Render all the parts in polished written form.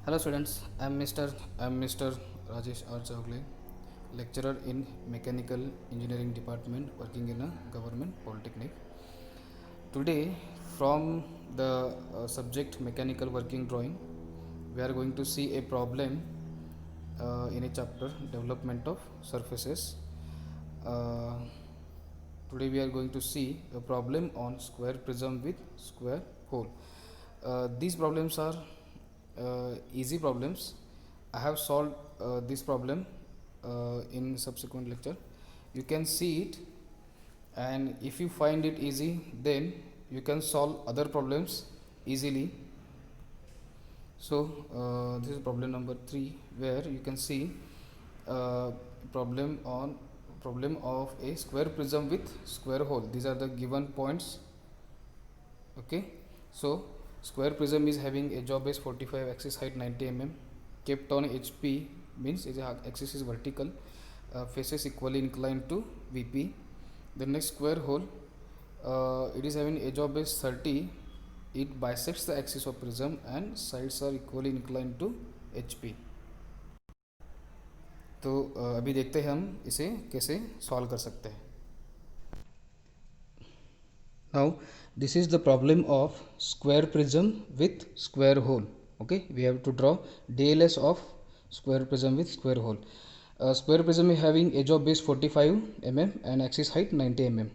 Hello students, I'm Mr. Rajesh R. Chowgle, lecturer in Mechanical Engineering Department working in a government polytechnic. Today from the subject Mechanical Working Drawing, we are going to see a problem in a chapter Development of Surfaces. Uh, Today we are going to see a problem on square prism with square hole. These problems are easy problems. I have solved this problem in subsequent lecture. You can see it, and if you find it easy, then you can solve other problems easily. So this is problem number 3, where you can see uh, problem of a square prism with square hole. These are the given points. Okay, so square prism is having edge of base 45, axis height 90 mm, kept on HP, means its axis is vertical, faces equally inclined to VP. The next square hole, it is having edge of base 30, it bisects the axis of prism and sides are equally inclined to HP. तो अभी देखते हैं हम इसे कैसे solve कर सकते हैं. Now this is the problem of square prism with square hole. Okay, we have to draw DLS of square prism with square hole. Square prism is having edge of base 45 mm and axis height 90 mm.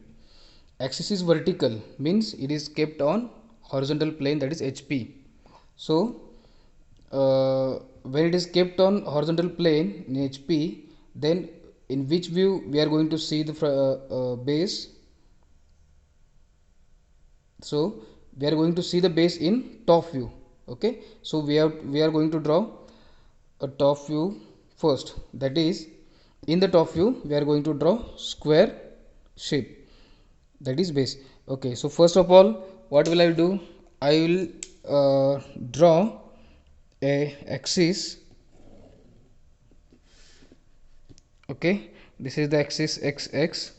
Axis is vertical, means it is kept on horizontal plane, that is HP. So when it is kept on horizontal plane in HP, then in which view we are going to see the base. So we are going to see the base in top view. Okay, so we are going to draw a top view first, that is in the top view we are going to draw square shape, that is base. Okay, so first of all, what will I do? I will draw a axis. Okay, this is the axis XX,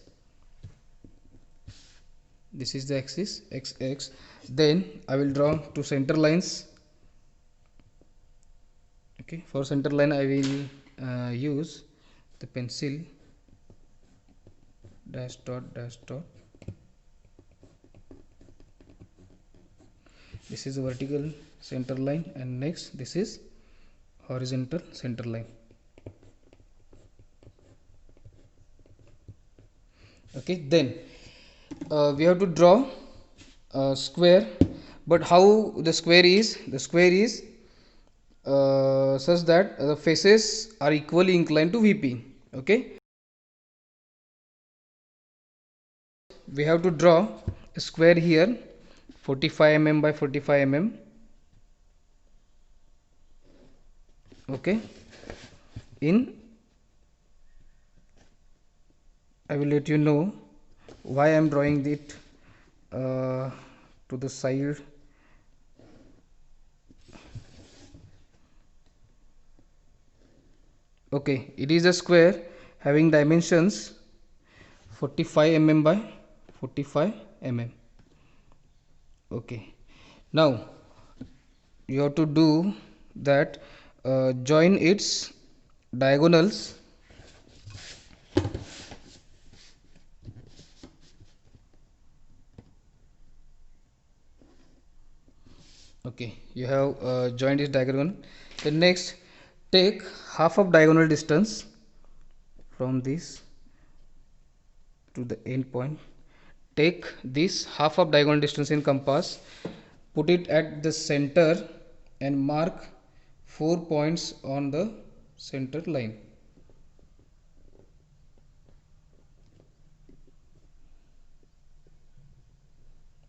this is the axis XX. Then I will draw two center lines. Okay, for center line I will use the pencil, dash dot dash dot. This is the vertical center line, and next this is horizontal center line. Okay, then we have to draw a square, but how the square is? The square is such that the faces are equally inclined to VP. Okay, we have to draw a square here, 45 mm by 45 mm. Okay, I will let you know why I am drawing it to the side. Okay, it is a square having dimensions 45 mm by 45 mm. Okay, now you have to do that, join its diagonals. Okay, you have joined its diagonal. Then next, take half of diagonal distance from this to the end point. Take this half of diagonal distance in compass, put it at the center and mark 4 points on the center line.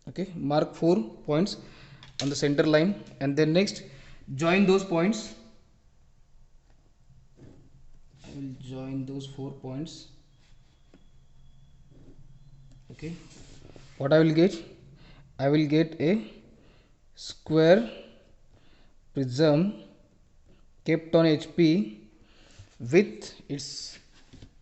Okay, mark 4 points on the center line, and then next join those points. I will join those 4 points. Okay, what I will get? I will get a square prism kept on HP with its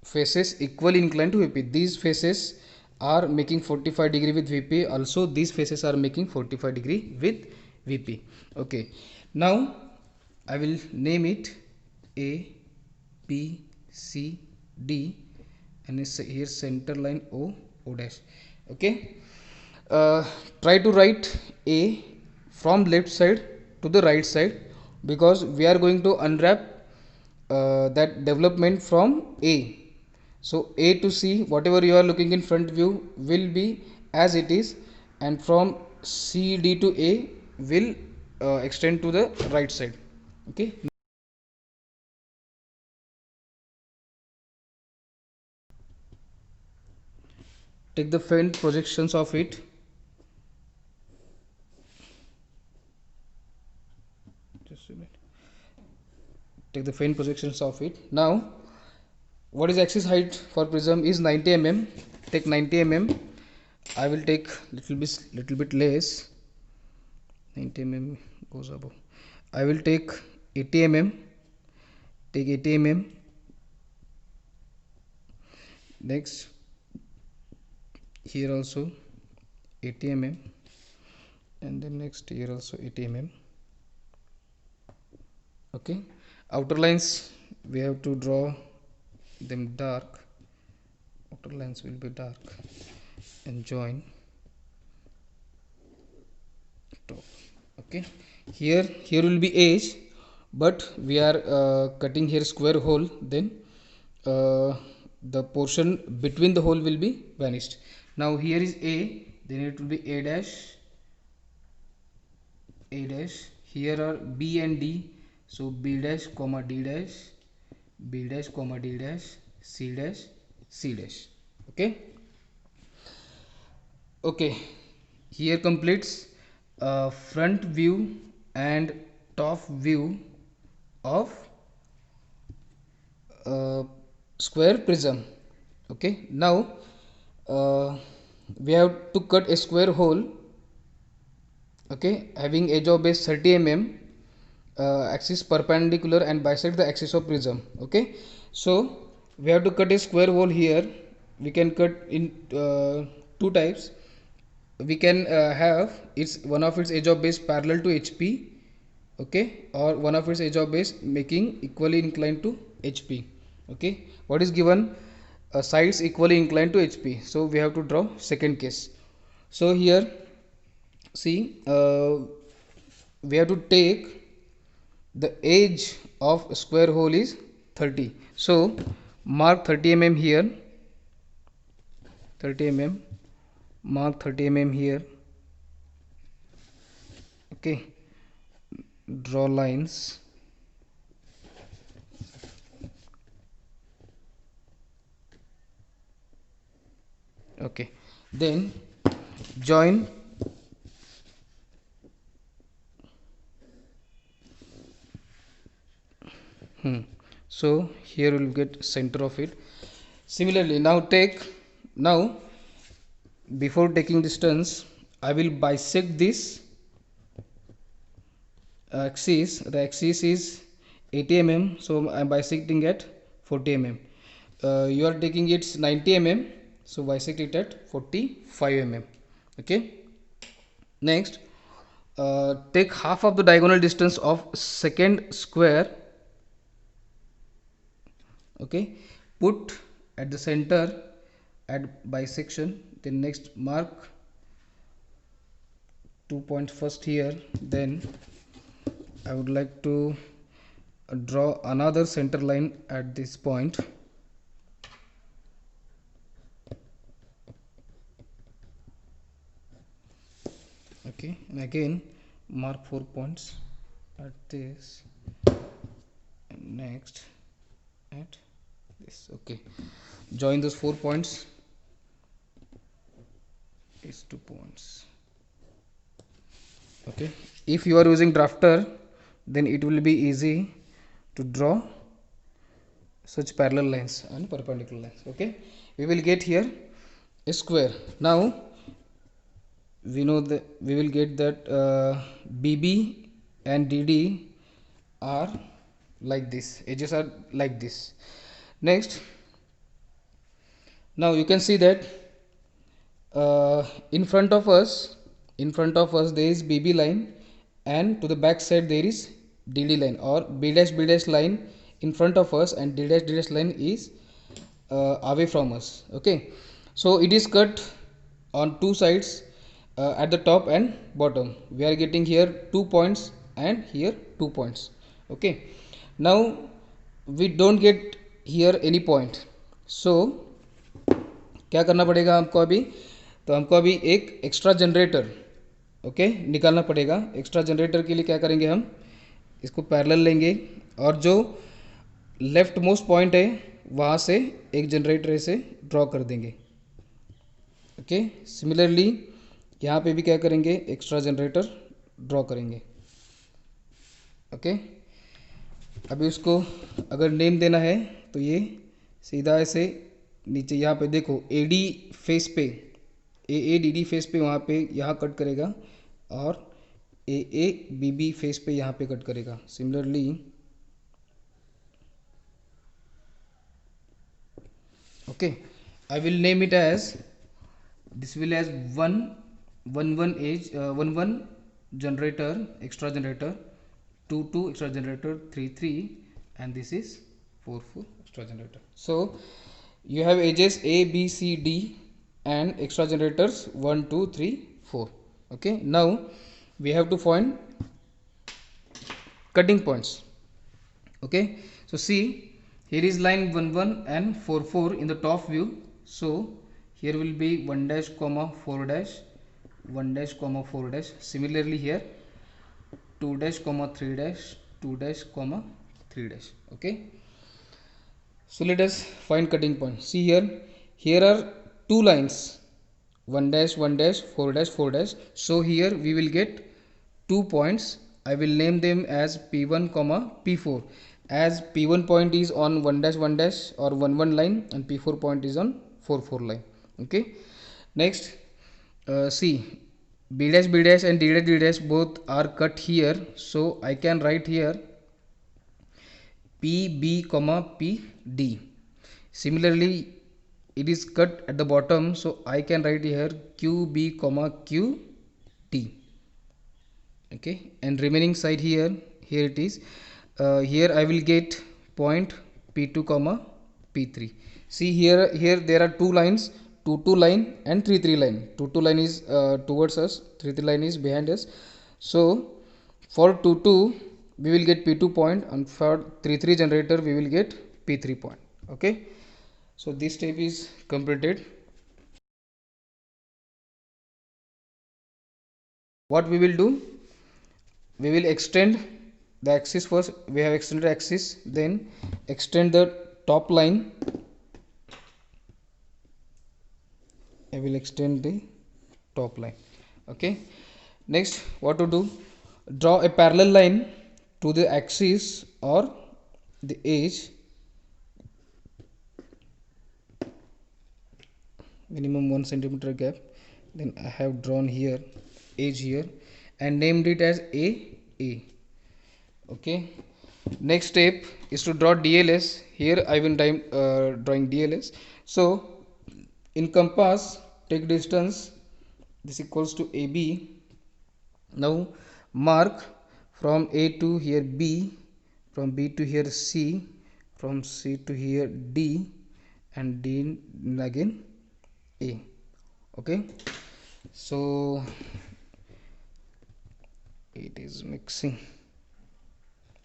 faces equally inclined to VP. These faces are making 45 degree with VP. Also these faces are making 45 degree with VP. Okay, now I will name it A, B, C, D, and here center line O dash. Okay. Try to write A from left side to the right side, because we are going to unwrap that development from A. So A to C, whatever you are looking in front view will be as it is, and from C D to A will extend to the right side. Okay. Take the front projections of it. Just a minute. Take the front projections of it. Now, what is axis height for prism is 90 mm. Take 90 mm. I will take little bit less. 90 mm goes above. I will take 80 mm. Take 80 mm. Next, here also 80 mm, and then next here also 80 mm. Okay. Outer lines we have to draw them dark. Outer lines will be dark, and join top. Okay. Here will be edge, but we are cutting here square hole, then the portion between the hole will be vanished. Now here is A, then it will be A dash. Here are B and D, so B dash comma D dash, B dash comma D dash, C dash, C dash. Okay. Okay. Here completes front view and top view of uh, square prism. Okay. Now we have to cut a square hole, okay, having edge of base 30 mm, axis perpendicular and bisect the axis of prism. Okay. So we have to cut a square hole here. We can cut in two types. We can have its one of its edge of base parallel to HP, okay, or one of its edge of base making equally inclined to HP. Okay. What is given? Sides equally inclined to HP, so we have to draw second case. So here see, we have to take the edge of square hole is 30, so mark 30 mm here, 30 mm, mark 30 mm here. Okay. Draw lines. Okay. Then join so here we will get center of it. Similarly, now before taking distance, I will bisect this axis. The axis is 80 mm, so I am bisecting at 40 mm. You are taking it 90 mm, so bisect it at 45 mm. Okay. Next, take half of the diagonal distance of second square. Okay. Put at the center at bisection. Then next mark 2 points first here. Then I would like to draw another center line at this point. Okay, and again mark 4 points at this, and next at this. Okay, join those 4 points. It's 2 points. Okay, if you are using drafter, then it will be easy to draw such parallel lines and perpendicular lines. Okay, we will get here a square. Now we know that we will get that BB and DD are like this, edges are like this. Next, now you can see that in front of us there is BB line, and to the back side there is DD line or B dash line in front of us and D dash line is away from us. Okay, so it is cut on two sides, at the top and bottom. We are getting here 2 points and here 2 points. Okay, now we don't get here any point, so क्या करना पड़ेगा हमको अभी, तो हमको अभी एक extra generator okay निकालना पड़ेगा. एक्स्ट्रा जनरेटर के लिए क्या करेंगे, हम इसको पैरेलल लेंगे और जो लेफ्ट मोस्ट पॉइंट है वहाँ से एक जनरेटर से ड्रॉ कर देंगे. ओके, सिमिलरली यहाँ पे भी क्या करेंगे, एक्स्ट्रा जनरेटर ड्रॉ करेंगे. ओके, अभी उसको अगर नेम देना है तो ये सीधा ऐसे नीचे यहाँ पे देखो AD फेस पे, AADD फेस पे वहाँ पे यहाँ कट करेगा और AABB फेस पे यहाँ पे कट करेगा. Similarly okay, I will name it as, this will as 1 generator, extra generator, 2 extra generator, 3 and this is 4 extra generator. So you have edges A, B, C, D and extra generators 1, 2, 3, 4. Okay, now we have to find cutting points. Okay, so see, here is line 1 1 and 4 4 in the top view. So here will be 1 dash comma 4 dash, 1 dash comma 4 dash. Similarly here 2 dash comma 3 dash, 2 dash comma 3 dash. Okay, so let us find cutting point. See here are two lines, 1 dash 1 dash 4 dash 4 dash. So here we will get 2 points. I will name them as P1 comma P4, as P1 point is on 1 dash 1 dash or 1 1 line and P4 point is on 4 4 line. Okay, next see, B dash and D dash both are cut here, so I can write here PB comma PD. Similarly it is cut at the bottom, so I can write here QB comma QD. Okay, and remaining side here it is, here I will get point P2 comma P3. See here there are two lines, 2 2 line and 3 3 line. 2 2 line is towards us, 3 3 line is behind us. So for 2 2 we will get P2 point and for 3 3 generator we will get P3 point. Okay, so this step is completed. What we will do, we will extend the axis first. We have extended axis, then extend the top line. I will extend the top line. Okay, next what to do, draw a parallel line to the axis or the edge, minimum 1 centimeter gap. Then I have drawn here edge here and named it as A. Okay, next step is to draw DLS. Here I will drawing DLS. So in compass take distance, this equals to AB. Now mark from A to here B, from B to here C, from C to here D and D again A. Okay, so it is mixing.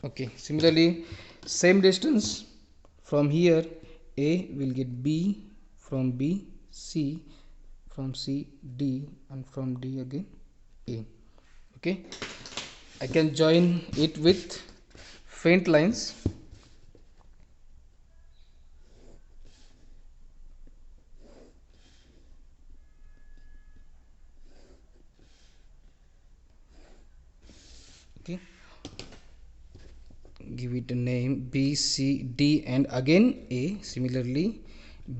Okay, similarly same distance from here A will get B, from B C, from C D and from D again A. Okay, I can join it with faint lines. Okay, give it a name B C D and again A. Similarly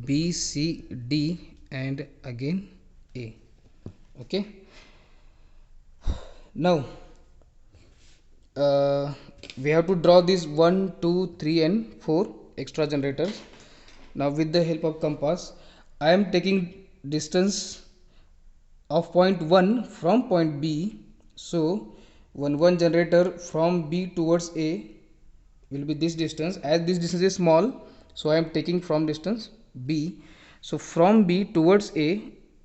B C D and again A. Okay, now we have to draw these 1 2 3 and 4 extra generators. Now with the help of compass I am taking distance of point 1 from point B, so one generator from B towards A will be this distance. As this distance is small, so I am taking from distance B. So from B towards A,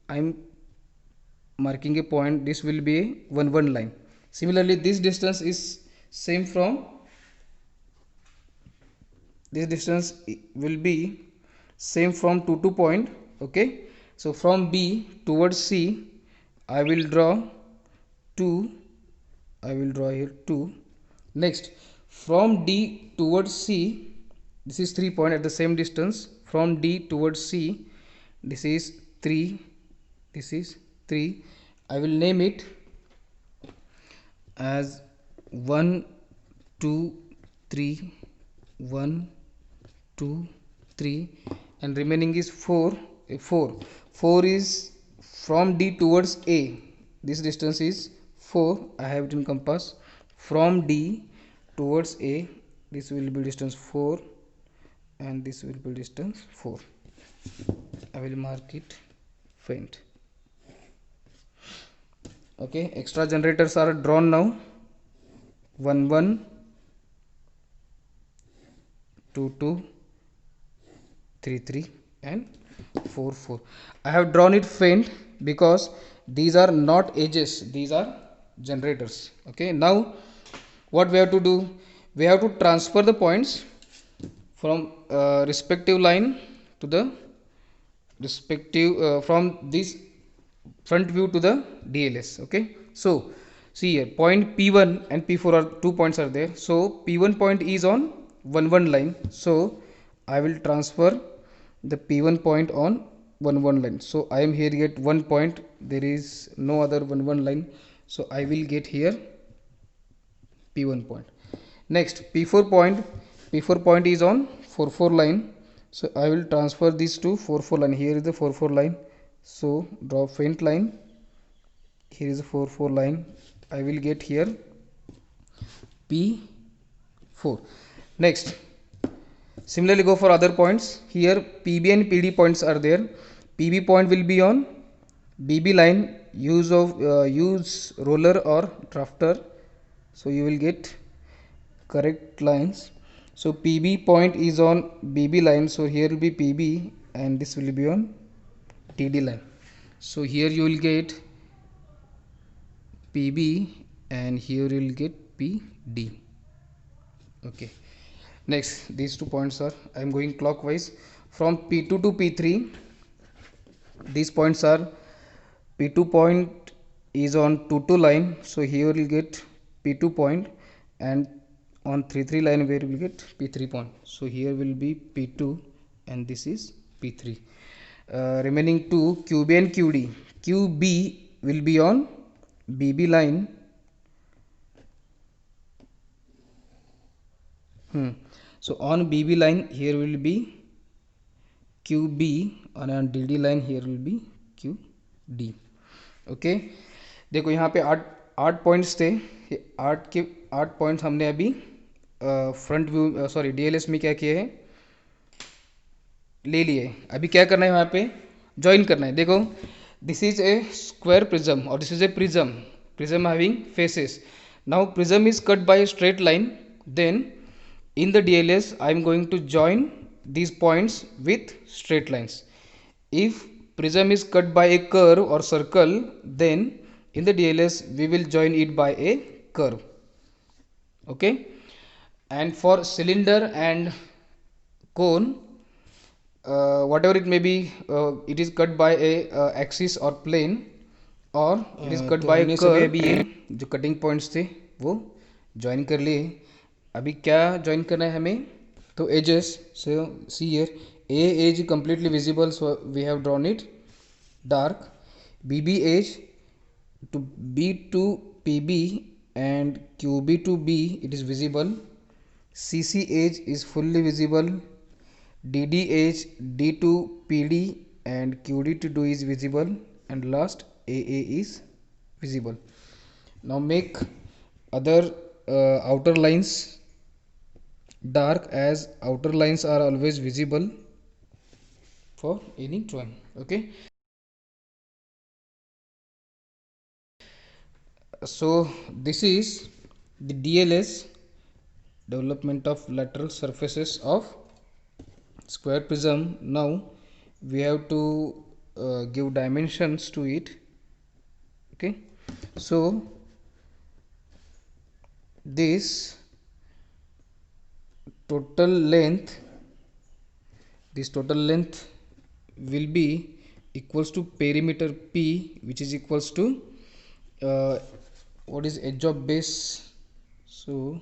I am marking a point. This will be a 1 line. Similarly, this distance is same from this distance will be same from 2 point. Okay, so from B towards C, I will draw 2. I will draw here 2. Next, from D towards C, this is 3 point at the same distance. From D towards C, this is 3, this is 3. I will name it as 1 2 3, 1 2 3, and remaining is 4. 4 is from D towards A, this distance is 4. I have it in compass. From D towards A, this will be distance 4, and this will be distance 4. I will mark it faint. Okay, extra generators are drawn now. 1 1, 2 2, 3 3, and 4 4. I have drawn it faint because these are not edges, these are generators. Okay, now what we have to do, we have to transfer the points from respective line to the respective from this front view to the DLS. Okay, so see here, point P1 and P4 are 2 points are there. So P1 point is on 1 1 line, so I will transfer the P1 point on 1 1 line. So I am here get 1 point, there is no other 1 1 line, so I will get here P1 point. Next, P4 point is on 4 4 line, so I will transfer this to 4 4 line. Here is the 4 4 line, so draw faint line. Here is a 4 4 line. I will get here P4. Next, similarly go for other points. Here PB and PD points are there. PB point will be on BB line. Use roller or drafter, so you will get correct lines. So PB point is on BB line, so here will be PB and this will be on TD line. So here you will get PB and here you will get PD. Okay, next these 2 points are, I am going clockwise from P2 to P3. These points are, P2 point is on 2 2 line, so here you will get P2 point, and on 3 3 line where we will get P3 point. So here will be P2 and this is P3. Remaining 2, QB and QD. QB will be on BB line. So on BB line here will be QB, and on DD line here will be QD. Okay, देखो यहाँ पे 8 points थे. 8 points हमने अभी front view sorry DLS में क्या किए हैं, ले लिए. अभी क्या करना है, यहाँ पे ज्वाइन करना है. देखो, this is a square prism और this is a prism having faces. Now prism is cut by straight line. Then in the DLS I am going to join these points with straight lines. If prism is cut by a curve or circle, then in the DLS we will join it by a curve. Okay, and for cylinder and cone, whatever it may be, it is cut by a axis or plane, or it is cut by a curve. अभी ये जो cutting points थे वो join कर लिए. अभी क्या join करना है हमें, तो edges. So see here, a edge completely visible, so we have drawn it dark. BB edge to B to PB and QB to B, it is visible. CC edge is fully visible. DD edge D to PD and QD to D is visible, and last AA is visible. Now make other outer lines dark, as outer lines are always visible for any drawing. Okay, So this is the DLS, development of lateral surfaces of square prism. Now we have to give dimensions to it. Okay, so this total length, will be equals to perimeter P, which is equals to what is edge of base. So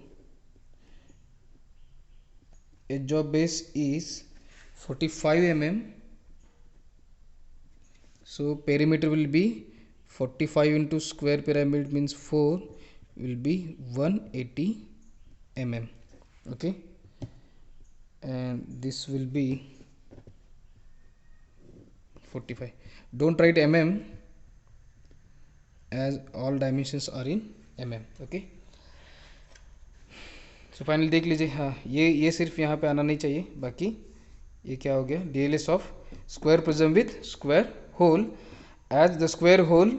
edge of base is 45 mm. So perimeter will be 45 into square pyramid means 4 will be 180 mm. Okay, and this will be 45. Don't write mm as all dimensions are in mm. Okay, so final देख लीजिए. हाँ, ये सिर्फ यहाँ पे आना नहीं चाहिए. बाकी ये क्या हो गया, DLS of square prism with square hole, as the square hole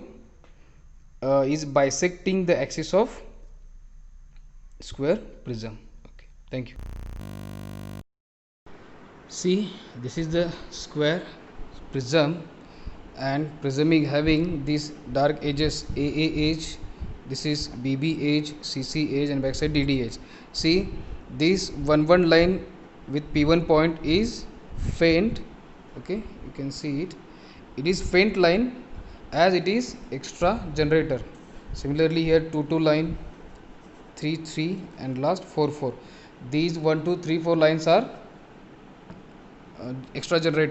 is bisecting the axis of square prism. Okay, thank you. See, this is the square prism, and prism is having these dark edges, AA edge, this is BB edge, CC edge, and backside DD edge. See, this one line with P1 point is faint. Okay, you can see it. It is faint line as it is extra generator. Similarly here 2 line, 3 and last 4. These 1 2 3 4 lines are extra generator.